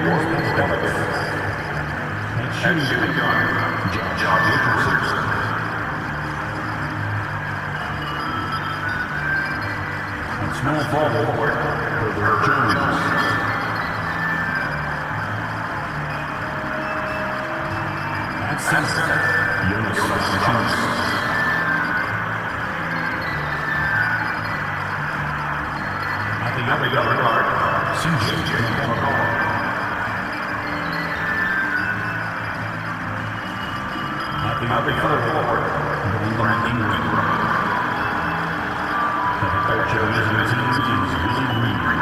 At shooting guard, John Richardson. And small forward, Herbert Jones. At center, Jonas Valanciunas. At the other guard, CJ McCollum. At the other forward, Brandon Ingram. The coach of the team is Willie Green.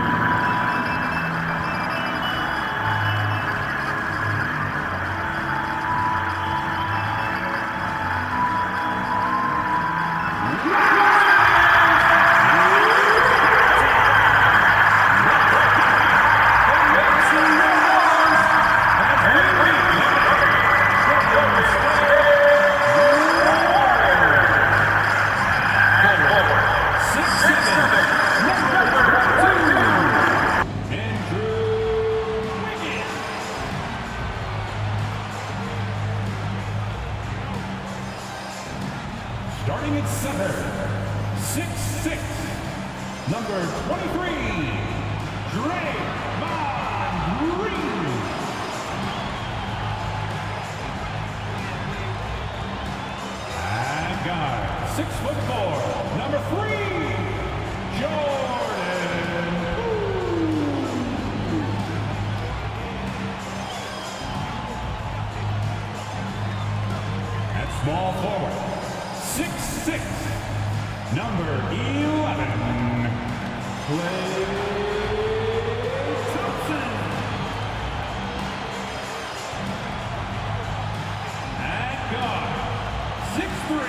Starting at center, 6'6", number 23, Draymond Green. And guard, 6'4", number 3, Jordan Poole. At small forward, 6'6", number 11, Klay Thompson. At guard, 6'3",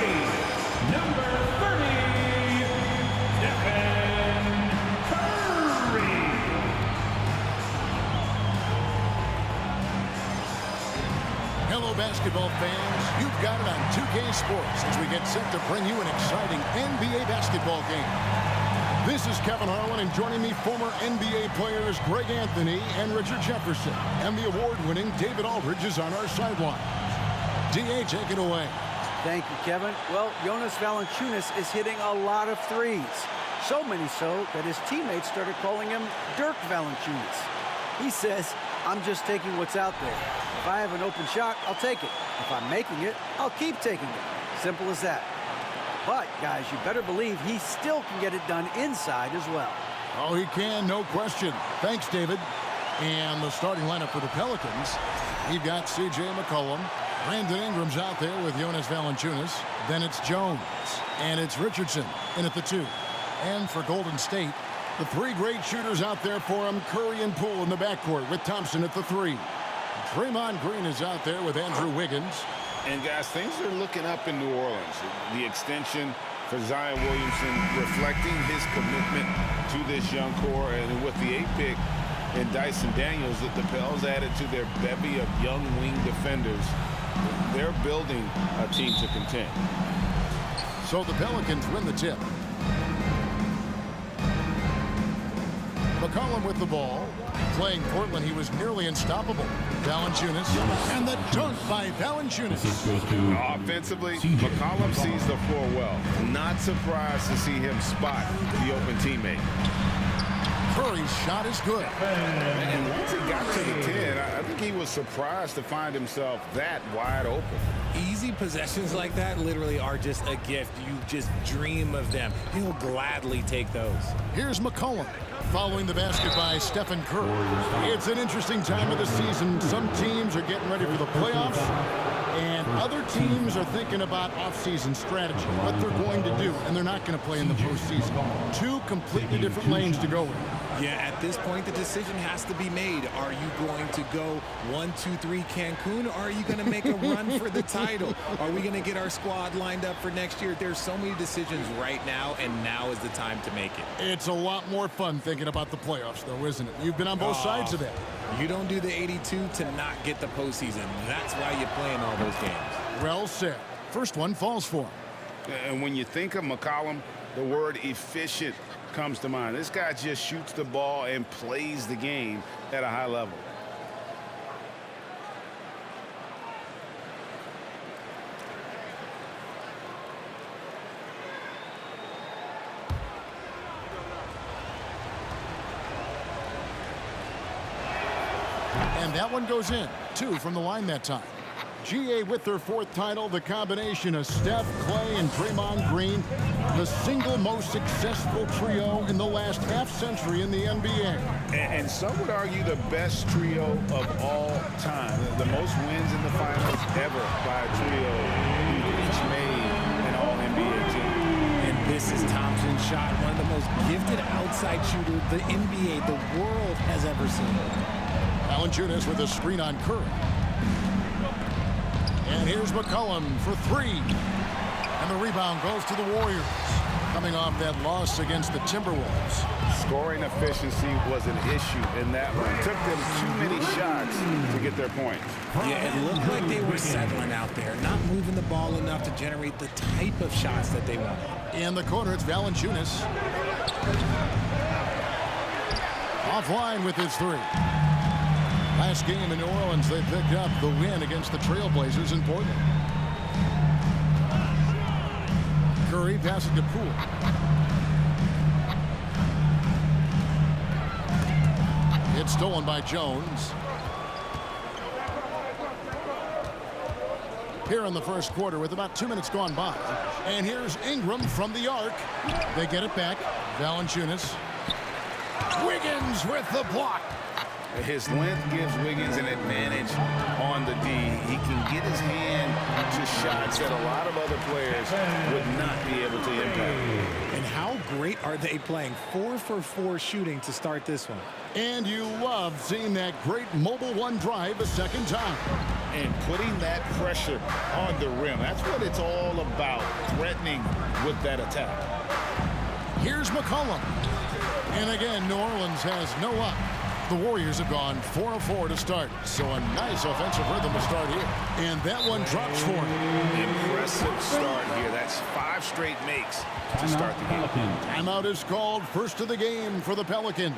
number 30, Stephen Curry. Hello, basketball fans. You've got it on 2K Sports as we get set to bring you an exciting NBA basketball game. This is Kevin Harlan, and joining me, former NBA players Greg Anthony and Richard Jefferson. And the award-winning David Aldridge is on our sideline. D.A., take it away. Thank you, Kevin. Well, Jonas Valanciunas is hitting a lot of threes. So many so that his teammates started calling him Dirk Valanciunas. He says, I'm just taking what's out there. If I have an open shot, I'll take it. If I'm making it, I'll keep taking it. Simple as that. But, guys, you better believe he still can get it done inside as well. Oh, he can, no question. Thanks, David. And the starting lineup for the Pelicans, you've got C.J. McCollum. Brandon Ingram's out there with Jonas Valanciunas. Then it's Jones. And it's Richardson in at the 2. And for Golden State, the 3 great shooters out there for him, Curry and Poole in the backcourt with Thompson at the 3. Draymond Green is out there with Andrew Wiggins. And, guys, things are looking up in New Orleans. The extension for Zion Williamson reflecting his commitment to this young core. And with the 8th pick and Dyson Daniels, that the Pels added to their bevy of young wing defenders, they're building a team to contend. So the Pelicans win the tip. McCollum with the ball. Playing Portland, he was nearly unstoppable. Valanciunas, and the dunk by Valanciunas. Offensively, McCollum sees the floor well. Not surprised to see him spot the open teammate. Curry's shot is good. And once he got to the 10, I think he was surprised to find himself that wide open. Easy possessions like that literally are just a gift. You just dream of them. He'll gladly take those. Here's McCollum following the basket by Stephen Curry. It's an interesting time of the season. Some teams are getting ready for the playoffs, and other teams are thinking about off-season strategy, what they're going to do, and they're not going to play in the postseason. 2 completely different lanes to go in. Yeah, at this point, the decision has to be made. Are you going to go 1, 2, 3 Cancun, or are you going to make a run for the title? Are we going to get our squad lined up for next year? There's so many decisions right now, and now is the time to make it. It's a lot more fun thinking about the playoffs, though, isn't it? You've been on both sides of that. You don't do the 82 to not get the postseason. That's why you play in all those games. Well said. First one falls for him. And when you think of McCollum, the word efficient comes to mind. This guy just shoots the ball and plays the game at a high level. And that one goes in. 2 from the line that time. GA with their 4th title, the combination of Steph, Clay, and Draymond Green, the single most successful trio in the last half-century in the NBA. And some would argue the best trio of all time. The most wins in the finals ever by a trio who each made an All-NBA team. And this is Thompson's shot, one of the most gifted outside shooters the NBA, the world has ever seen. Valanciunas with a screen on Curry. And here's McCollum for 3. And the rebound goes to the Warriors, coming off that loss against the Timberwolves. Scoring efficiency was an issue in that one. It took them too many shots to get their points. Yeah, it looked like they were settling out there, not moving the ball enough to generate the type of shots that they wanted. In the corner, it's Valanciunas. Offline with his 3. Last game in New Orleans, they picked up the win against the Trailblazers in Portland. Curry passing to Poole. It's stolen by Jones. Here in the first quarter with about 2 minutes gone by. And here's Ingram from the arc. They get it back. Valanciunas. Wiggins with the block. His length gives Wiggins an advantage on the D. He can get his hand to shots that a lot of other players would not be able to impact. And how great are they playing? 4 for 4 shooting to start this one. And you love seeing that great mobile 1 drive a second time. And putting that pressure on the rim. That's what it's all about, threatening with that attack. Here's McCollum. And again, New Orleans has no up. The Warriors have gone 4 of 4 to start, so a nice offensive rhythm to start here. And that one drops for him. Impressive start here. That's 5 straight makes to start the game. Timeout is called, first of the game for the Pelicans.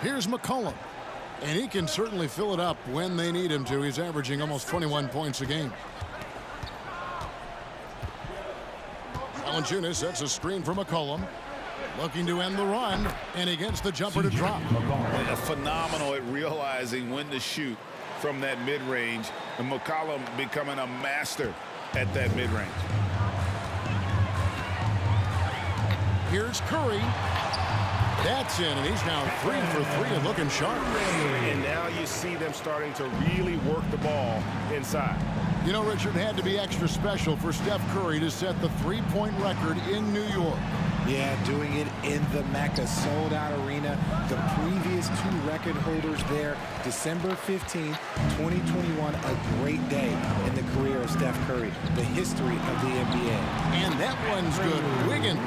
Here's McCollum. And he can certainly fill it up when they need him to. He's averaging almost 21 points a game. Valanciunas sets a screen for McCollum. Looking to end the run. And he gets the jumper to drop. Phenomenal at realizing when to shoot from that mid-range. And McCollum becoming a master at that mid-range. Here's Curry. That's in, and he's now 3 for 3 and looking sharp. And now you see them starting to really work the ball inside. You know, Richard, had to be extra special for Steph Curry to set the 3-point record in New York. Yeah, doing it in the Mecca sold-out arena. The previous 2 record holders there, December 15th, 2021, a great day in the career of Steph Curry, the history of the NBA. And that one's good. Wiggins.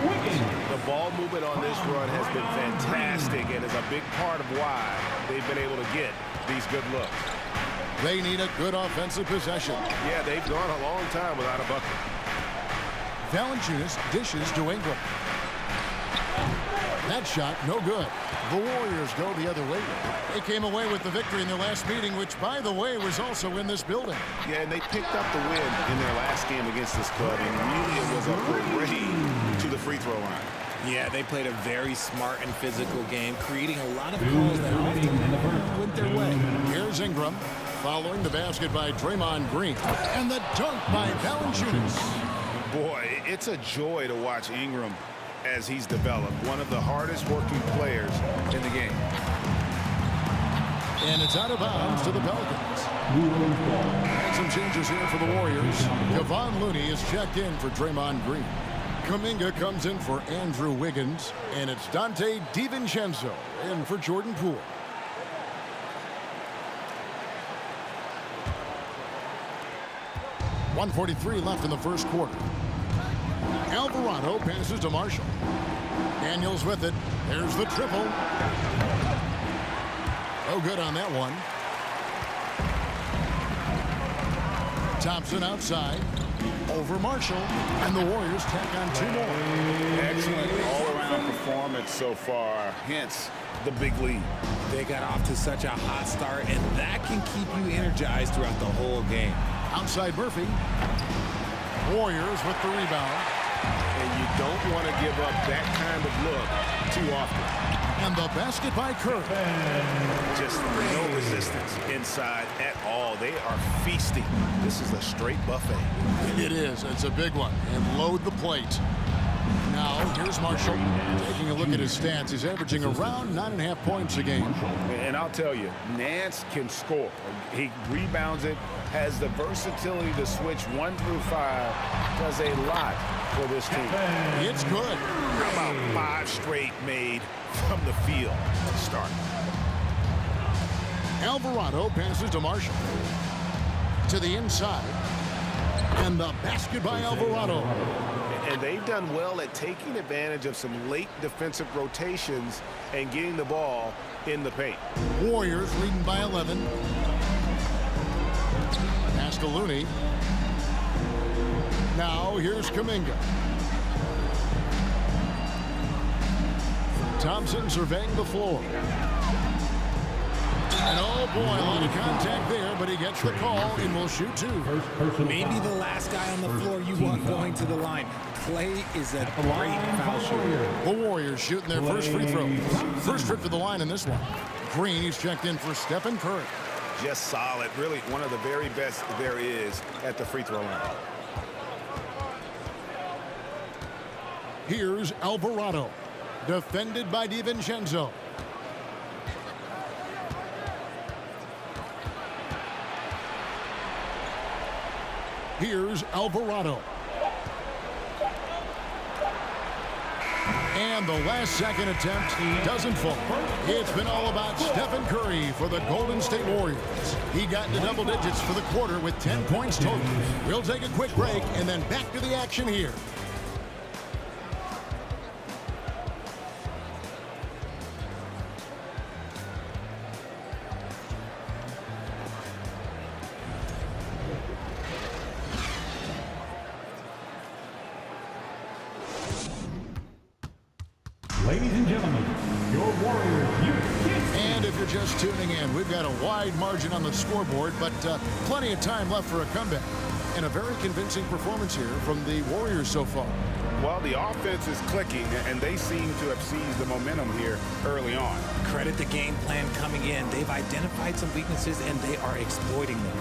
The ball movement on this run has been fantastic and is a big part of why they've been able to get these good looks. They need a good offensive possession. Yeah, they've gone a long time without a bucket. Valanciunas dishes to Ingram. That shot, no good. The Warriors go the other way. They came away with the victory in their last meeting, which, by the way, was also in this building. Yeah, and they picked up the win in their last game against this club, and really it was a parade to the free throw line. Yeah, they played a very smart and physical game, creating a lot of calls that often went their way. Here's Ingram, following the basket by Draymond Green, and the dunk by Valanciunas. Boy, it's a joy to watch Ingram as he's developed. One of the hardest working players in the game. And it's out of bounds to the Pelicans. And some changes here for the Warriors. Kevon Looney is checked in for Draymond Green. Kuminga comes in for Andrew Wiggins. And it's Dante DiVincenzo in for Jordan Poole. .143 left in the first quarter. Alvarado passes to Marshall. Daniels with it. There's the triple. Oh, good on that one. Thompson outside. Over Marshall. And the Warriors tack on 2 more. Excellent all-around performance so far. Hence, the big lead. They got off to such a hot start, and that can keep you energized throughout the whole game. Outside Murphy. Warriors with the rebound. And you don't want to give up that kind of look too often. And the basket by Curry. Just no resistance inside at all. They are feasting. This is a straight buffet. It is. It's a big one. And load the plate. Now, here's Marshall. Taking a look at his stats, he's averaging around 9.5 points a game. And I'll tell you, Nance can score. He rebounds it, has the versatility to switch 1 through 5, does a lot for this team. It's good. How about 5 straight made from the field to start? Alvarado passes to Marshall. To the inside. And the basket by Alvarado. And they've done well at taking advantage of some late defensive rotations and getting the ball in the paint. Warriors leading by 11. Pass to Looney. Now here's Kuminga. Thompson surveying the floor. And oh boy, a lot of contact there, but he gets the call and will shoot 2. Maybe the last guy on the floor you want going to the line. Clay is a great foul shooter. The Warriors shooting their first free throw. First trip to the line in this one. Green, he's checked in for Stephen Curry. Just solid. Really one of the very best there is at the free throw line. Here's Alvarado. Defended by DiVincenzo. Here's Alvarado. And the last second attempt doesn't fall. It's been all about Stephen Curry for the Golden State Warriors. He got into double digits for the quarter with 10 points total. We'll take a quick break and then back to the action here. Ladies and gentlemen, your Warriors. And if you're just tuning in, we've got a wide margin on the scoreboard, but plenty of time left for a comeback. And a very convincing performance here from the Warriors so far. Well, the offense is clicking, and they seem to have seized the momentum here early on. Credit the game plan coming in. They've identified some weaknesses, and they are exploiting them.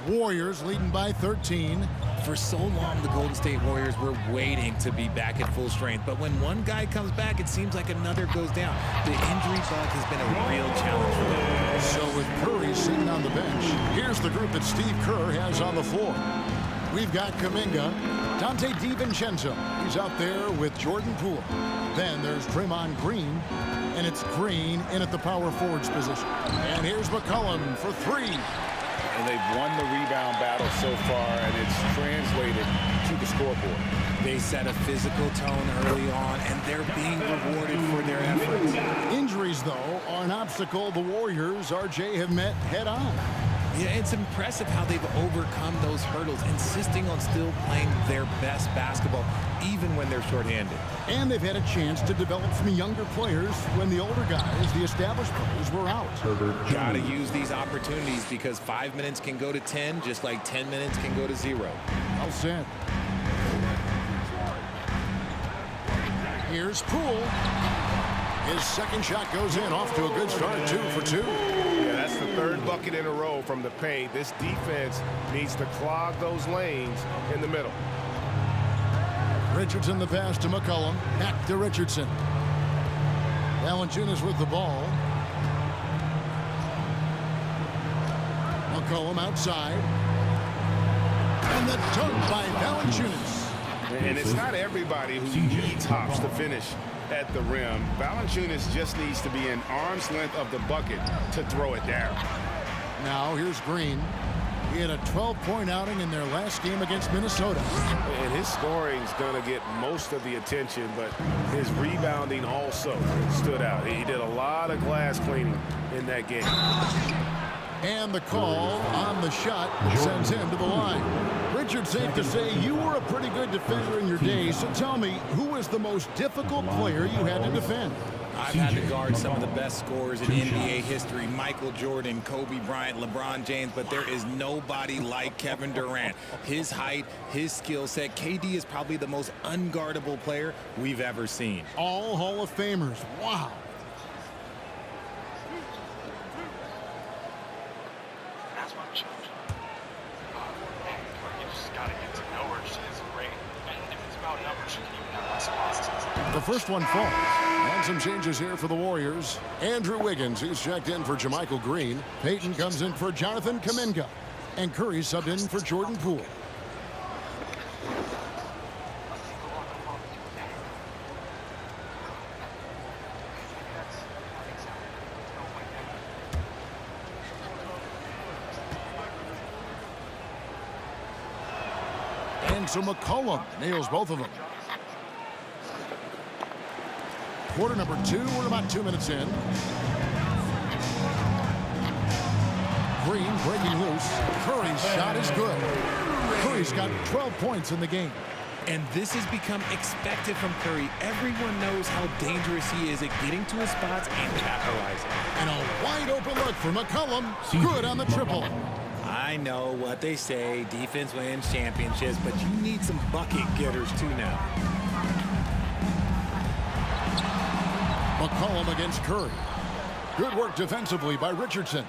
Warriors leading by 13. For so long, the Golden State Warriors were waiting to be back at full strength. But when one guy comes back, it seems like another goes down. The injury bug has been a real challenge for them. So with Curry sitting on the bench, here's the group that Steve Kerr has on the floor. We've got Kuminga, Dante DiVincenzo. He's out there with Jordan Poole. Then there's Draymond Green, and it's Green in at the power forwards position. And here's McCollum for 3. And they've won the rebound battle so far, and it's translated to the scoreboard. They set a physical tone early on, and they're being rewarded for their efforts. Injuries, though, are an obstacle the Warriors, RJ, have met head-on. Yeah, it's impressive how they've overcome those hurdles, insisting on still playing their best basketball, even when they're shorthanded. And they've had a chance to develop some younger players when the older guys, the established players, were out. Gotta use these opportunities because 5 minutes can go to 10, just like 10 minutes can go to 0. Well said. Here's Poole. His second shot goes in, off to a good start, 2 for 2. Yeah, that's the 3rd bucket in a row from the paint. This defense needs to clog those lanes in the middle. Richardson the pass to McCollum. Back to Richardson. Valanciunas with the ball. McCollum outside. And the dunk by Valanciunas. And it's not everybody who needs hops to finish at the rim. Valanciunas just needs to be an arm's length of the bucket to throw it down. Now here's Green. He had a 12-point outing in their last game against Minnesota. And his scoring's going to get most of the attention, but his rebounding also stood out. He did a lot of glass cleaning in that game. And the call on the shot sends him to the line. Richard, safe to say you were a pretty good defender in your day, so tell me, who was the most difficult player you had to defend? I've had to guard some of the best scorers in NBA history, Michael Jordan, Kobe Bryant, LeBron James, but there is nobody like Kevin Durant. His height, his skill set. KD is probably the most unguardable player we've ever seen. All Hall of Famers. Wow. The first one falls. And some changes here for the Warriors. Andrew Wiggins, he's checked in for Jermichael Green. Payton comes in for Jonathan Kuminga. And Curry subbed in for Jordan Poole. And so McCollum nails both of them. Quarter number 2, we're about 2 minutes in. Green breaking loose. Curry's shot is good. Curry's got 12 points in the game. And this has become expected from Curry. Everyone knows how dangerous he is at getting to his spots and capitalizing. And a wide open look for McCollum. Good on the triple. I know what they say, defense wins championships, but you need some bucket getters too now. McCollum against Curry. Good work defensively by Richardson.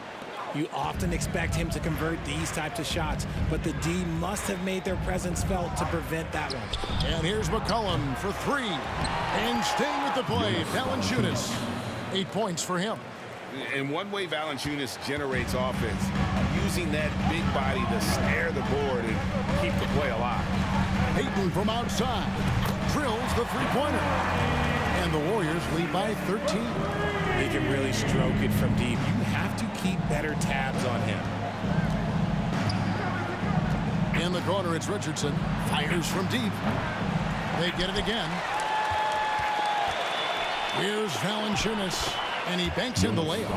You often expect him to convert these types of shots, but the D must have made their presence felt to prevent that one. And here's McCollum for 3. And staying with the play, Valanciunas. 8 points for him. And one way Valanciunas generates offense, using that big body to snare the board and keep the play alive. Payton from outside. Drills the three-pointer. And the Warriors lead by 13. He can really stroke it from deep. You have to keep better tabs on him. In the corner, it's Richardson. Fires from deep. They get it again. Here's Valanciunas. And he banks in the layup.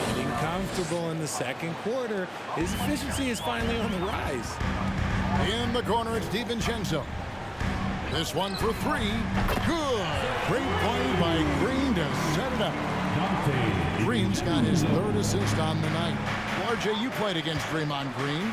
Getting comfortable in the second quarter. His efficiency is finally on the rise. In the corner, it's DiVincenzo. This one for 3. Good. Great play by Green to set it up. Green's got his 3rd assist on the night. Well, RJ, you played against Draymond Green.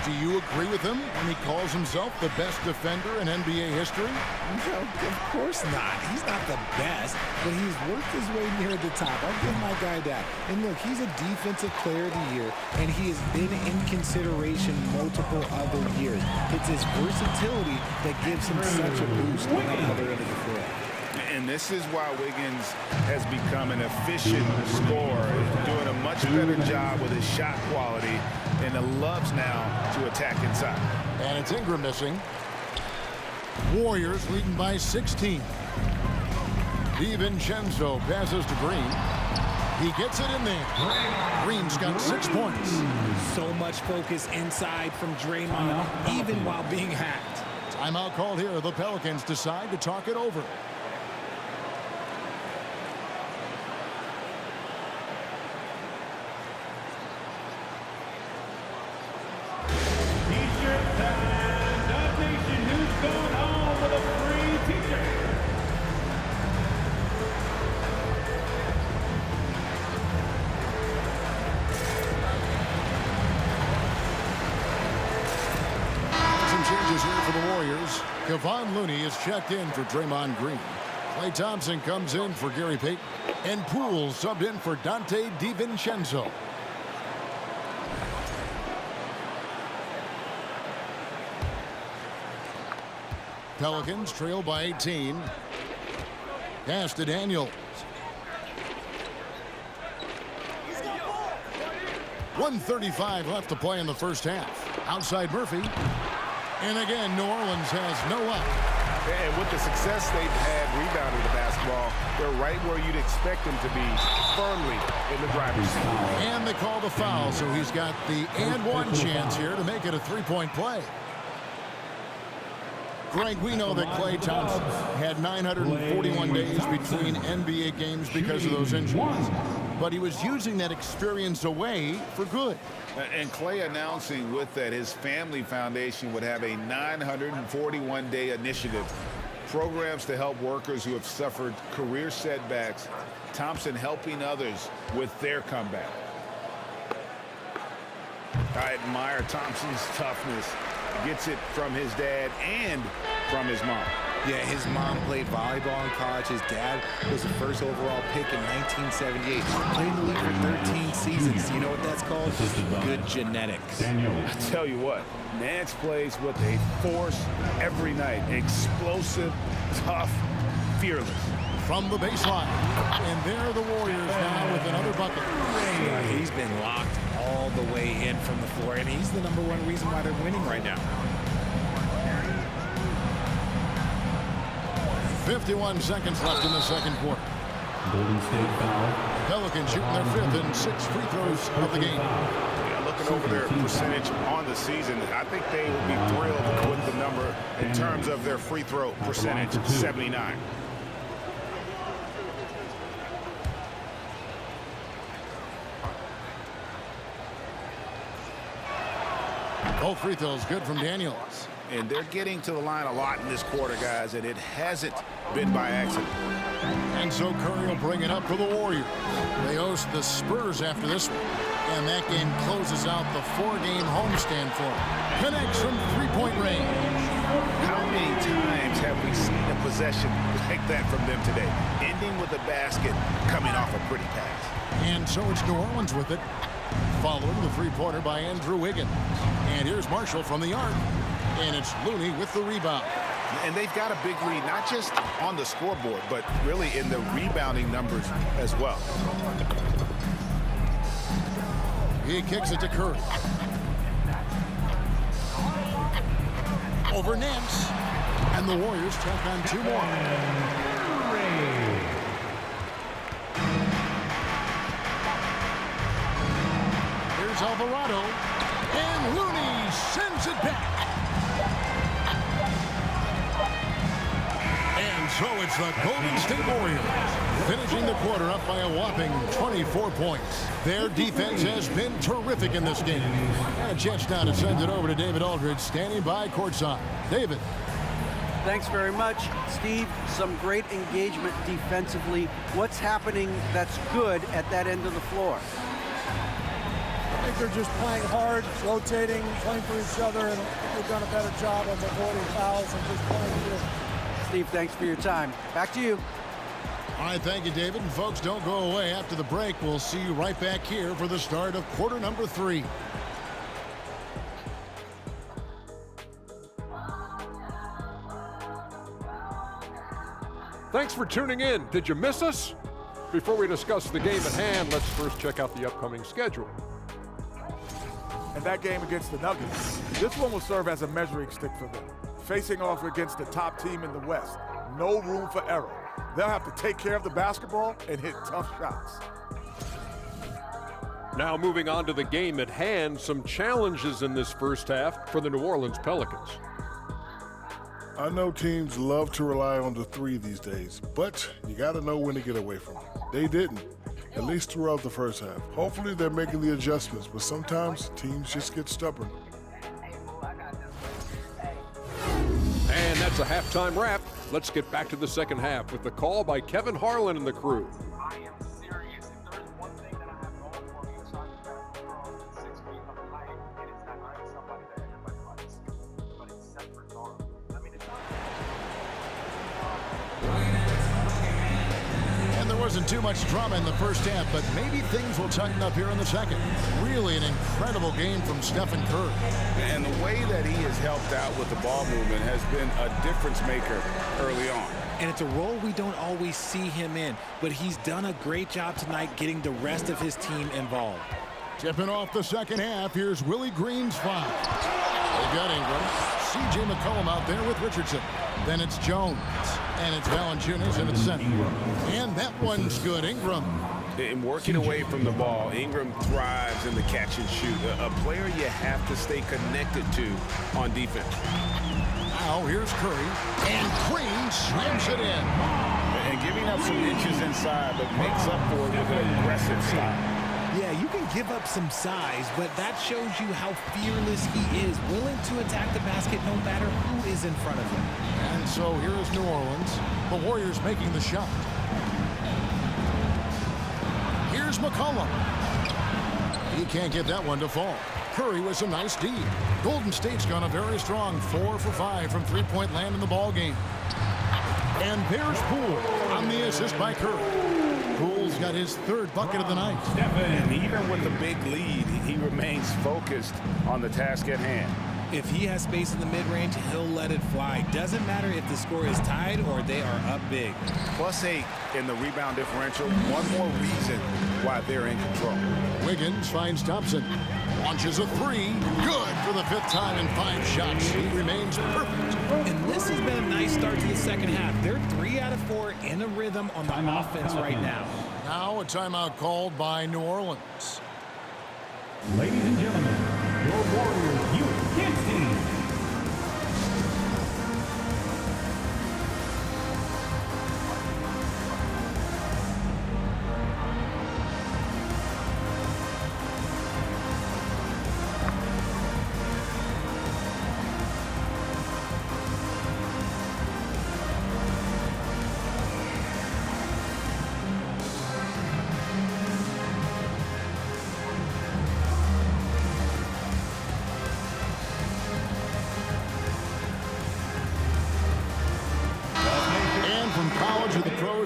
Do you agree with him when he calls himself the best defender in NBA history? No, of course not. He's not the best, but he's worked his way near the top. I'll give my guy that. And look, he's a defensive player of the year, and he has been in consideration multiple other years. It's his versatility that gives him such a boost on the other end of the floor. And this is why Wiggins has become an efficient scorer, doing a much better job with his shot quality, and loves now to attack inside. And it's Ingram missing. Warriors leading by 16. DiVincenzo passes to Green. He gets it in there. Green's got 6 points. So much focus inside from Draymond, even while being hacked. Timeout called here. The Pelicans decide to talk it over. Kevon Looney is checked in for Draymond Green. Klay Thompson comes in for Gary Payton. And Poole subbed in for Dante DiVincenzo. Pelicans trail by 18. Pass to Daniels. 1:35 left to play in the first half. Outside Murphy. And again, New Orleans has no up. And with the success they've had rebounding the basketball, they're right where you'd expect them to be, firmly in the driver's seat. And they call the foul, so he's got the and one chance here to make it a three-point play. Greg, we know that Klay Thompson had 941 days between NBA games because of those injuries. But he was using that experience away for good. And Klay announcing with that his family foundation would have a 941-day initiative. Programs to help workers who have suffered career setbacks. Thompson helping others with their comeback. I admire Thompson's toughness. Gets it from his dad and from his mom. Yeah, his mom played volleyball in college. His dad was the first overall pick in 1978. Played in the league for 13 seasons. You know what that's called? Good genetics. I tell you what, Nance plays with a force every night. Explosive, tough, fearless. From the baseline. And there are the Warriors now with another bucket. Yeah, he's been locked all the way in from the floor, and he's the #1 reason why they're winning right now. 51 seconds left in the second quarter. Golden State foul. Pelicans shooting their 5th and 6th free throws of the game. Yeah, looking over their percentage on the season, I think they will be thrilled with the number in terms of their free throw percentage, 79. Both free throws good from Daniels. And they're getting to the line a lot in this quarter, guys, and it hasn't been by accident. And so Curry will bring it up for the Warriors. They host the Spurs after this one. And that game closes out the 4-game homestand for them. Connects from three-point range. How many times have we seen a possession like that from them today? Ending with a basket, coming off a pretty pass. And so it's New Orleans with it. Following the three-pointer by Andrew Wiggins. And here's Marshall from the arc. And it's Looney with the rebound. And they've got a big lead, not just on the scoreboard, but really in the rebounding numbers as well. He kicks it to Curry. Over Nance. And the Warriors tack on 2 more. Here's Alvarado. And Looney sends it back. And so it's the Golden State Warriors finishing the quarter up by a whopping 24 points. Their defense has been terrific in this game. And Jets now to send it over to David Aldridge, standing by courtside. David. Thanks very much, Steve. Some great engagement defensively. What's happening that's good at that end of the floor? I think they're just playing hard, rotating, playing for each other, and they've done a better job of avoiding fouls and just playing good. Steve, thanks for your time. Back to you. All right, thank you, David. And folks, don't go away. After the break, we'll see you right back here for the start of quarter number 3. Thanks for tuning in. Did you miss us? Before we discuss the game at hand, let's first check out the upcoming schedule. And that game against the Nuggets, this one will serve as a measuring stick for them. Facing off against the top team in the West, no room for error. They'll have to take care of the basketball and hit tough shots. Now moving on to the game at hand, some challenges in this first half for the New Orleans Pelicans. I know teams love to rely on the 3 these days, but you got to know when to get away from it. They didn't, at least throughout the first half. Hopefully they're making the adjustments, but sometimes teams just get stubborn. And that's a halftime wrap. Let's get back to the second half with the call by Kevin Harlan and the crew. I am serious. If there's one thing that I have going for me aside from that overall 6 feet of height, it is that I'm somebody that everybody likes. But except for Zara. I mean, it's not. And there was Wasn't too much drama in the first half, but maybe things will tighten up here in the second. Really an incredible game from Stephen Curry. And the way that he has helped out with the ball movement has been a difference maker early on. And it's a role we don't always see him in, but he's done a great job tonight getting the rest of his team involved. Tipping off the second half, here's Willie Green's foul. They got Ingram. C.J. McCollum out there with Richardson. Then it's Jones. And it's Valanciunas in its center. And that one's good. Ingram. In working away from the ball, Ingram thrives in the catch and shoot. A player you have to stay connected to on defense. Now here's Curry. And Green slams it in. And giving up some inches inside, but makes up for it with an aggressive style. Yeah, you can give up some size, but that shows you how fearless he is, willing to attack the basket no matter who is in front of him. And so here is New Orleans. The Warriors making the shot. Here's McCollum. He can't get that one to fall. Curry with some nice D. Golden State's gone a very strong 4 for 5 from three-point land in the ball game. And there's Poole on the assist by Curry. Poole's got his third bucket of the night. And even with the big lead, he remains focused on the task at hand. If he has space in the mid-range, he'll let it fly. Doesn't matter if the score is tied or they are up big. +8 in the rebound differential. One more reason why they're in control. Wiggins finds Thompson. Launches a three. Good for the 5th time in 5 shots. He remains perfect. And this has been a nice start to the second half. They're 3 out of 4 in a rhythm on the offense right now. Now a timeout called by New Orleans. Ladies and gentlemen, your Warriors Youth Kids team.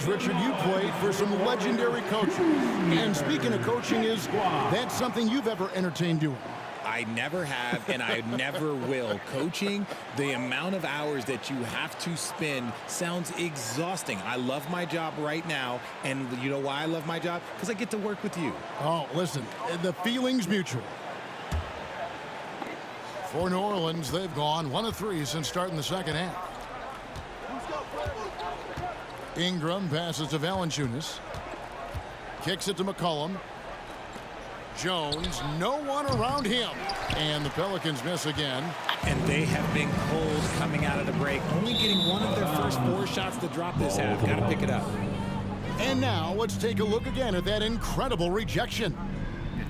Richard, you played for some legendary coaches. And speaking of coaching, that's something you've ever entertained doing? I never have, and I never will. Coaching, the amount of hours that you have to spend sounds exhausting. I love my job right now, and you know why I love my job? Because I get to work with you. Oh, listen, the feeling's mutual. For New Orleans, they've gone 1 of 3 since starting the second half. Ingram passes to Valanciunas. Kicks it to McCollum. Jones, no one around him. And the Pelicans miss again. And they have been cold coming out of the break. Only getting one of their first 4 shots to drop this half. Got to pick it up. And now let's take a look again at that incredible rejection.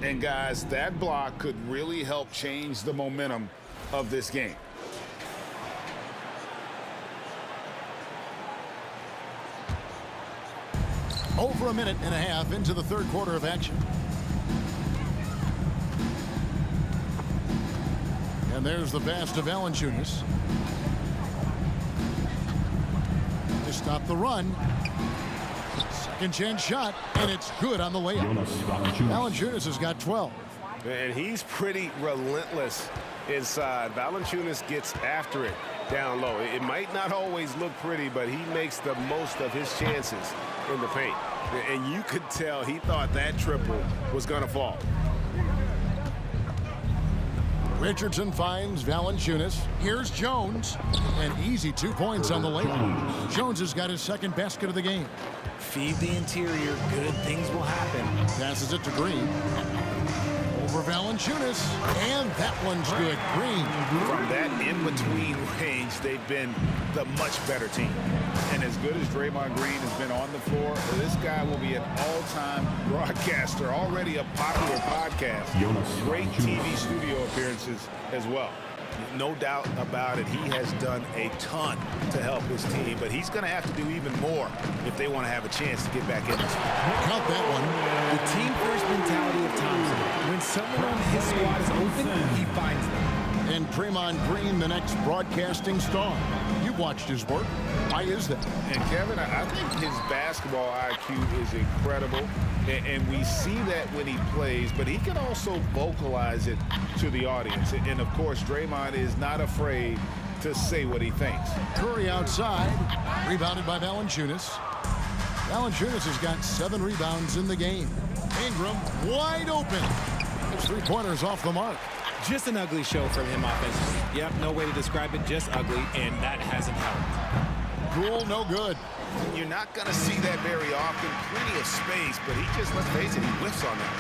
And guys, that block could really help change the momentum of this game. Over a minute and a half into the third quarter of action. And there's the pass to Valanciunas. To stop the run. Second chance shot, and it's good on the layup. Valanciunas has got 12. And he's pretty relentless inside. Valanciunas gets after it down low. It might not always look pretty, but he makes the most of his chances in the paint. And you could tell he thought that triple was going to fall. Richardson finds Valanciunas. Here's Jones. An easy 2 points on the layup. Jones has got his second basket of the game. Feed the interior. Good things will happen. Passes it to Green. Over Valanciunas. And that one's good. Green. From that in-between range, they've been the much better team. And as good as Draymond Green has been on the floor, this guy will be an all-time broadcaster, already a popular podcast. Great TV studio appearances as well. No doubt about it, he has done a ton to help his team, but he's going to have to do even more if they want to have a chance to get back in this. Count that one. The team-first mentality of Thompson. When someone on his squad is open, he finds them. And Draymond Green, the next broadcasting star. You You've watched his work. Why is that? And Kevin, I think his basketball IQ is incredible, and we see that when he plays, but he can also vocalize it to the audience. And of course, Draymond is not afraid to say what he thinks. Curry outside, rebounded by Valanciunas. Valanciunas has got 7 rebounds in the game. Ingram wide open. His three-pointers off the mark. Just an ugly show from him offensively. Yep, no way to describe it, just ugly, and that hasn't helped. Poole, no good. You're not going to see that very often. Plenty of space, but he just, let's face it, he whiffs on that.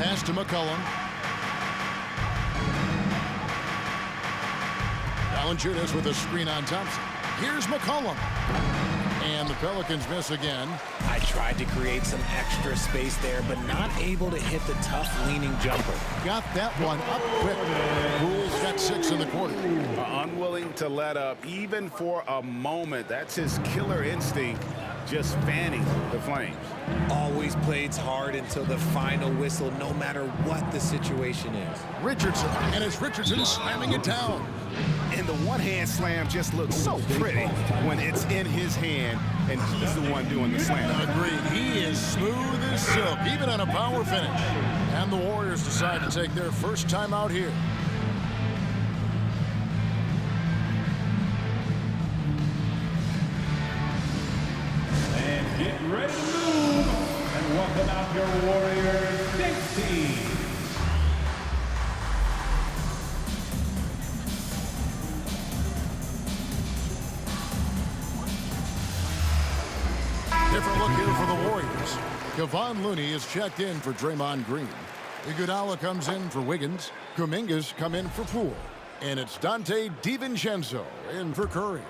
Pass to McCollum. Valanciunas with a screen on Thompson. Here's McCollum. And the Pelicans miss again. I tried to create some extra space there, but not able to hit the tough leaning jumper. Got that one up quick. Poole's got 6 in the quarter. Unwilling to let up, even for a moment. That's his killer instinct, just fanning the flames. Always plays hard until the final whistle, no matter what the situation is. Richardson, and it's Richardson slamming it down. And the one-hand slam just looks so pretty when it's in his hand and he's the one doing the slam. Agreed. He is smooth as silk, even on a power finish. And the Warriors decide to take their first time out here. And get ready to move. And welcome out your Warriors Dance Team. Different look here for the Warriors. Kevon Looney is checked in for Draymond Green. Iguodala comes in for Wiggins. Kuminga's come in for Poole. And it's Dante DiVincenzo in for Curry.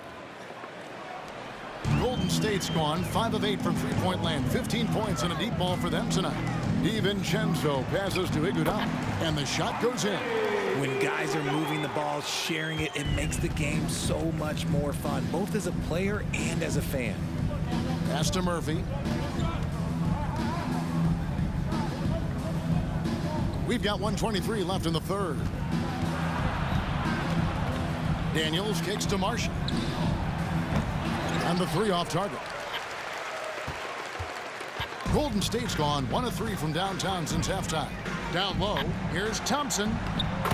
Golden State's gone 5 of 8 from three-point land. 15 points and a deep ball for them tonight. DiVincenzo passes to Iguodala. And the shot goes in. When guys are moving the ball, sharing it, it makes the game so much more fun, both as a player and as a fan. Pass to Murphy. We've got 1:23 left in the third. Daniels kicks to Marshall. And the 3 off target. Golden State's gone 1 of 3 from downtown since halftime. Down low, here's Thompson.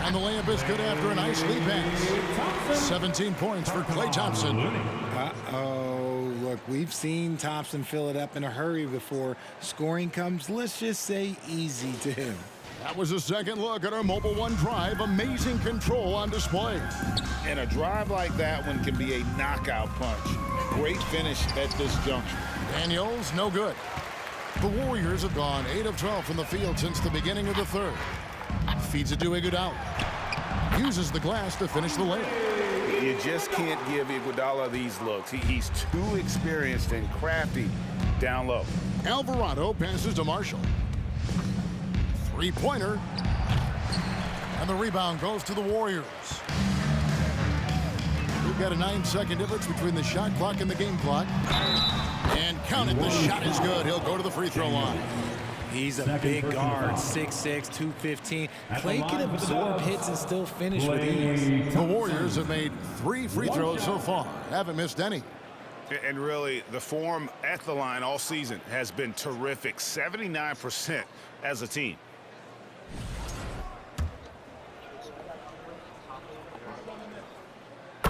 And the layup is good after a nice lead pass. 17 points for Klay Thompson. Uh-oh. Look, we've seen Thompson fill it up in a hurry before. Scoring comes, let's just say, easy to him. That was a second look at our Mobile One drive. Amazing control on display. And a drive like that one can be a knockout punch. Great finish at this juncture. Daniels, no good. The Warriors have gone 8 of 12 from the field since the beginning of the third. Feeds it to Iguodala. Uses the glass to finish the layup. You just can't give Iguodala these looks. He's too experienced and crafty down low. Alvarado passes to Marshall. Three-pointer. And the rebound goes to the Warriors. We've got a 9-second difference between the shot clock and the game clock. And count it, the shot is good. He'll go to the free throw line. He's a big guard, 6'6", 215. Klay can absorb hits and still finish with ease. The Warriors have made 3 free throws so far. Haven't missed any. And really, the form at the line all season has been terrific. 79% as a team.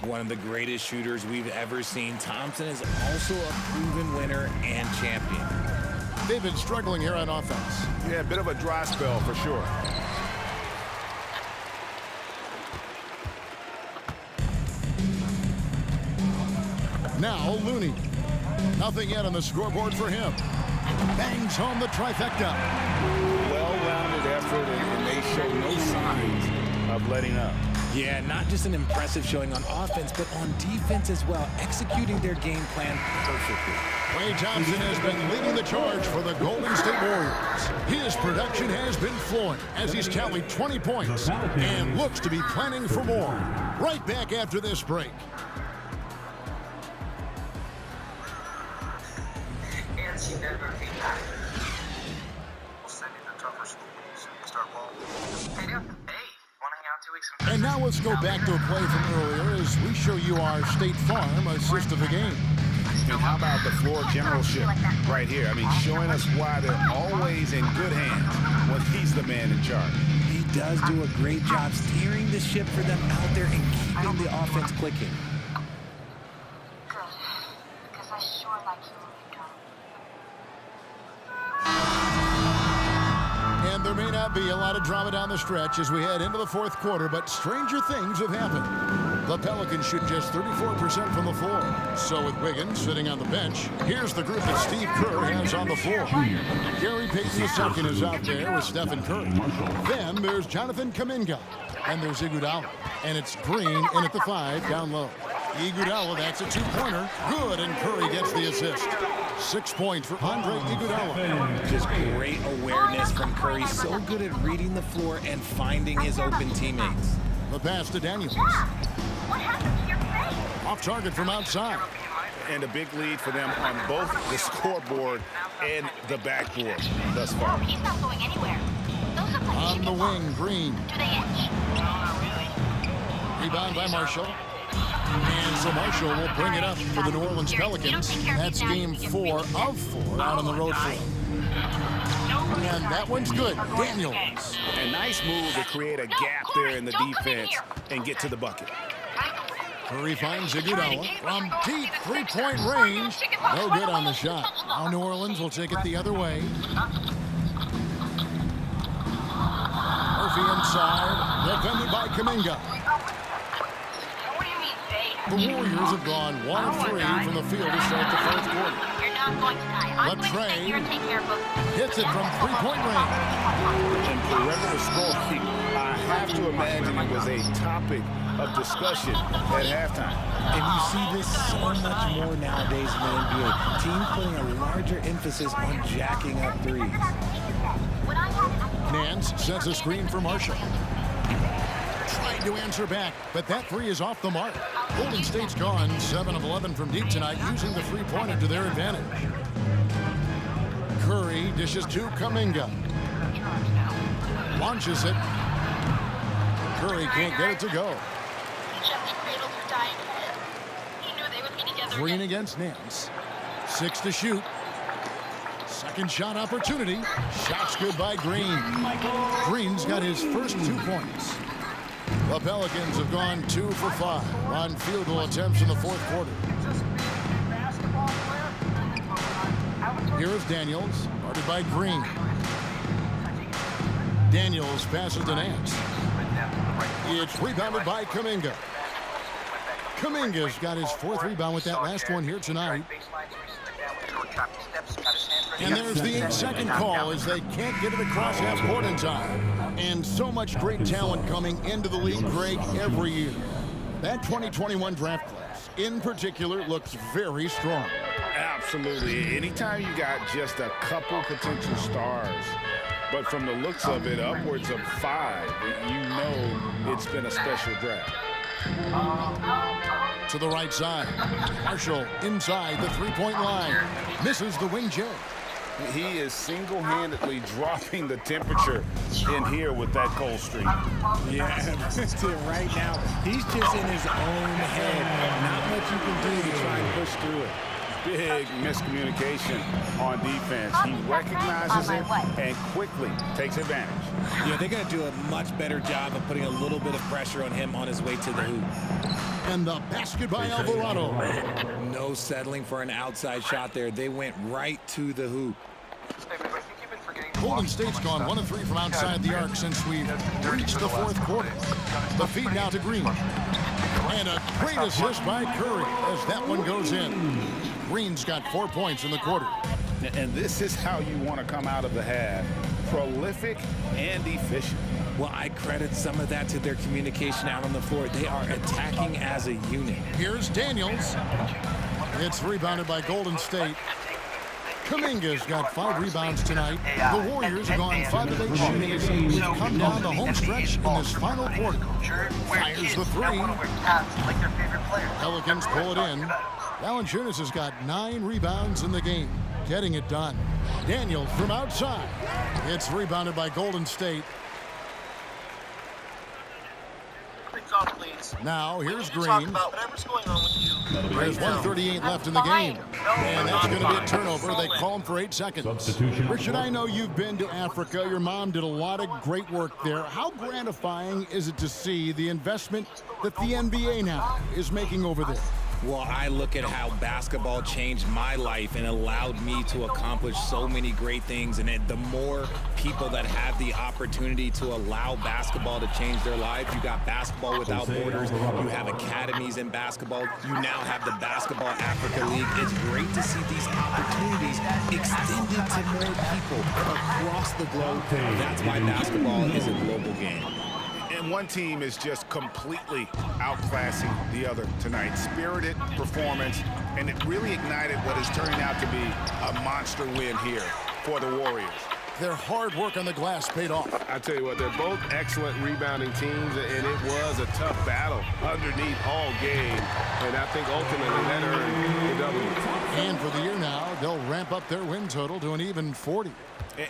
One of the greatest shooters we've ever seen. Thompson is also a proven winner and champion. They've been struggling here on offense. Yeah, a bit of a dry spell for sure. Now Looney. Nothing yet on the scoreboard for him. Bangs home the trifecta. Well-rounded effort, and they show no signs of letting up. Yeah, not just an impressive showing on offense, but on defense as well, executing their game plan perfectly. Klay Thompson has been leading the charge for the Golden State Warriors. His production has been flowing as he's tallied 20 points and looks to be planning for more. Right back after this break. We'll send you to tougher schools. Start ball. Hey, want to hang out 2 weeks in And now let's go back to a play from earlier as we show you our State Farm assist of the game. And how about the floor generalship right here? I mean, showing us why they're always in good hands when he's the man in charge. He does do a great job steering the ship for them out there and keeping the offense clicking. Good, because I sure like you when you don't. And there may not be a lot of drama down the stretch as we head into the fourth quarter, but stranger things have happened. The Pelicans shoot just 34% from the floor. So with Wiggins sitting on the bench, here's the group that Steve Kerr has on the floor. Gary Payton II is out there with Stephen Curry. Then there's Jonathan Kuminga. And there's Iguodala. And it's Green in at the 5 down low. Iguodala, that's a two-pointer. Good, and Curry gets the assist. 6 points for Andre Iguodala. Just great awareness from Curry. So good at reading the floor and finding his open teammates. The pass to Daniels. What happened to your face? Off target from outside. And a big lead for them on both the scoreboard and the backboard thus far. He's not going anywhere. Those look like On the chicken wing, pox. Green. Do they itch? Rebound by Marshall. And so Marshall will bring it up for the New Orleans Pelicans. That's game 4 of 4 out on the road for them. And that one's good. Daniels. A nice move to create a gap there in the defense and get to the bucket. Curry finds Iguodala from deep three-point range. No good on the shot. Now New Orleans will take it the other way. Murphy inside, defended by Kuminga. The Warriors have gone 1 of 3 from the field to start the fourth quarter. You're not going to die. I'm going to stay here and take care of both. Hits it from three-point range. And perimeter scoring, I have to imagine it was a topic of discussion at halftime. And you see this so much more nowadays in the NBA. Teams putting a larger emphasis on jacking up threes. Nance sets a screen for Marshall. Trying to answer back, but that three is off the mark. Golden State's gone 7 of 11 from deep tonight, using the three-pointer to their advantage. Curry dishes to Kuminga. Launches it. Curry can't get it to go. Green against Nance. 6 to shoot. Second shot opportunity. Shot's good by Green. Green's got his first 2 points. The Pelicans have gone 2 for 5 on field goal attempts in the fourth quarter. Here is Daniels, guarded by Green. Daniels passes to Nance. It's rebounded by Kuminga. Kuminga's got his 4th rebound with that last one here tonight. And there's the 8-second call as they can't get it across half court in time. And so much great talent coming into the league, Greg, every year. That 2021 draft class, in particular, looks very strong. Absolutely. Anytime you got just a couple potential stars, but from the looks of it, upwards of 5, you know it's been a special draft. To the right side. Marshall inside the three-point line. Misses the wing J. He is single-handedly dropping the temperature in here with that cold streak. Yeah, right now, he's just in his own head. Not much you can do to try and push through it. Big miscommunication on defense. He recognizes it and quickly takes advantage. Yeah, they're going to do a much better job of putting a little bit of pressure on him on his way to the hoop. And the basket by Alvarado. No settling for an outside shot there. They went right to the hoop. Golden State's gone 1 of 3 from outside the arc since we've reached the fourth quarter. The feed now to Green. And a great assist by Curry as that one goes in. Green's got 4 points in the quarter. And this is how you want to come out of the half. Prolific and efficient. Well, I credit some of that to their communication out on the floor. They are attacking as a unit. Here's Daniels. It's rebounded by Golden State. Kuminga's got 5 rebounds tonight. The Warriors have gone 5 of 8 shooting as we've come down the home stretch in this final quarter. Fires the 3. Pelicans pull it in. Valanciunas has got 9 rebounds in the game, getting it done. Daniels from outside. It's rebounded by Golden State. things off, please. Now, here's We need to Green. talk about whatever's going on with you. There's 1:38 left in the game. And that's going to be a turnover. They call him for 8 seconds. Substitution. Richard, I know you've been to Africa. Your mom did a lot of great work there. How gratifying is it to see the investment that the NBA now is making over there? Well, I look at how basketball changed my life and allowed me to accomplish so many great things. And the more people that have the opportunity to allow basketball to change their lives, you got Basketball Without Borders, you have academies in basketball, you now have the Basketball Africa League. It's great to see these opportunities extended to more people across the globe. That's why basketball is a global game. And one team is just completely outclassing the other tonight. Spirited performance, and it really ignited what is turning out to be a monster win here for the Warriors. Their hard work on the glass paid off. I tell you what, they're both excellent rebounding teams, and it was a tough battle underneath all game. And I think ultimately that earned the W. And for the year now, they'll ramp up their win total to an even 40.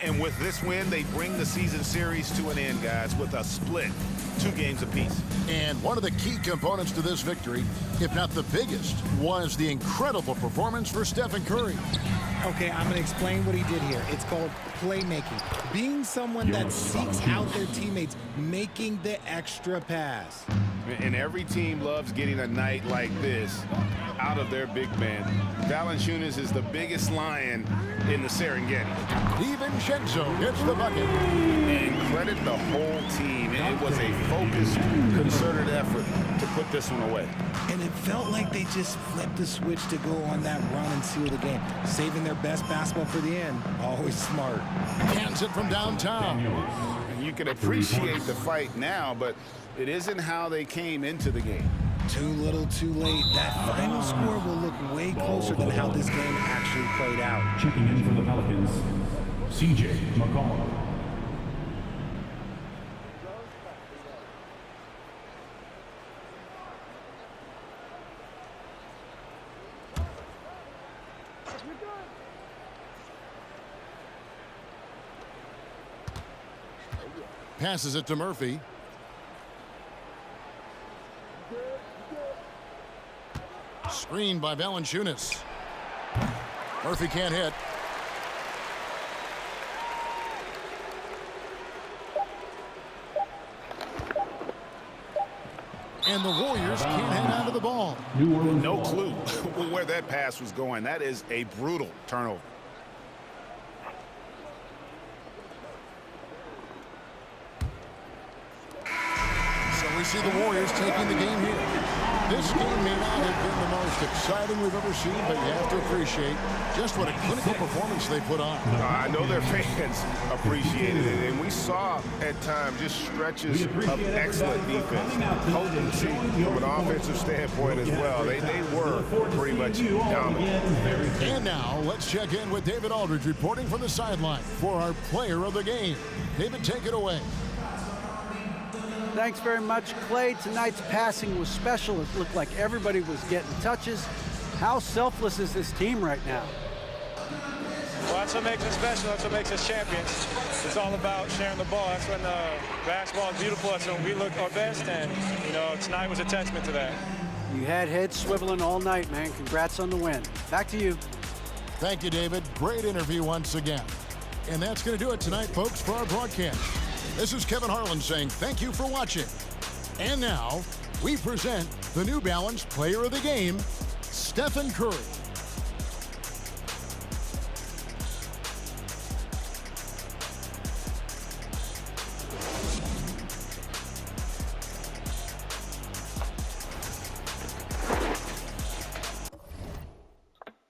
And with this win, they bring the season series to an end, guys, with a split, 2 games apiece. And one of the key components to this victory, if not the biggest, was the incredible performance for Stephen Curry. Okay, I'm going to explain what he did here. It's called playmaking. Being someone that seeks out their teammates, making the extra pass. And every team loves getting a night like this out of their big man. Valanciunas is the biggest lion in the Serengeti. DiVincenzo gets the bucket. And credit the whole team. It was a focused, concerted effort to put this one away. And it felt like they just flipped the switch to go on that run and seal the game. Saving their best basketball for the end. Always smart. Hands it from downtown. And you can appreciate the fight now, but it isn't how they came into the game. Too little, too late. That final score will look way closer than how this game actually played out. Checking in for the Pelicans, CJ McCollum. Passes it to Murphy. Screened by Valanciunas. Murphy can't hit. And the Warriors can't hang on to the ball. No clue where that pass was going. That is a brutal turnover. We see the Warriors taking the game here. This game may not have been the most exciting we've ever seen, but you have to appreciate just what a clinical performance they put on. I know their fans appreciated it, and we saw at times just stretches of excellent defense. Potency from an offensive standpoint as well. They were pretty much dominant. And now let's check in with David Aldridge reporting from the sideline for our player of the game. David, take it away. Thanks very much, Clay. Tonight's passing was special. It looked like everybody was getting touches. How selfless is this team right now? Well, that's what makes us special. That's what makes us champions. It's all about sharing the ball. That's when basketball is beautiful. That's when we look our best. And, you know, tonight was a testament to that. You had heads swiveling all night, man. Congrats on the win. Back to you. Thank you, David. Great interview once again. And that's going to do it tonight, folks, for our broadcast. This is Kevin Harlan saying thank you for watching. And now, we present the New Balance Player of the Game, Stephen Curry.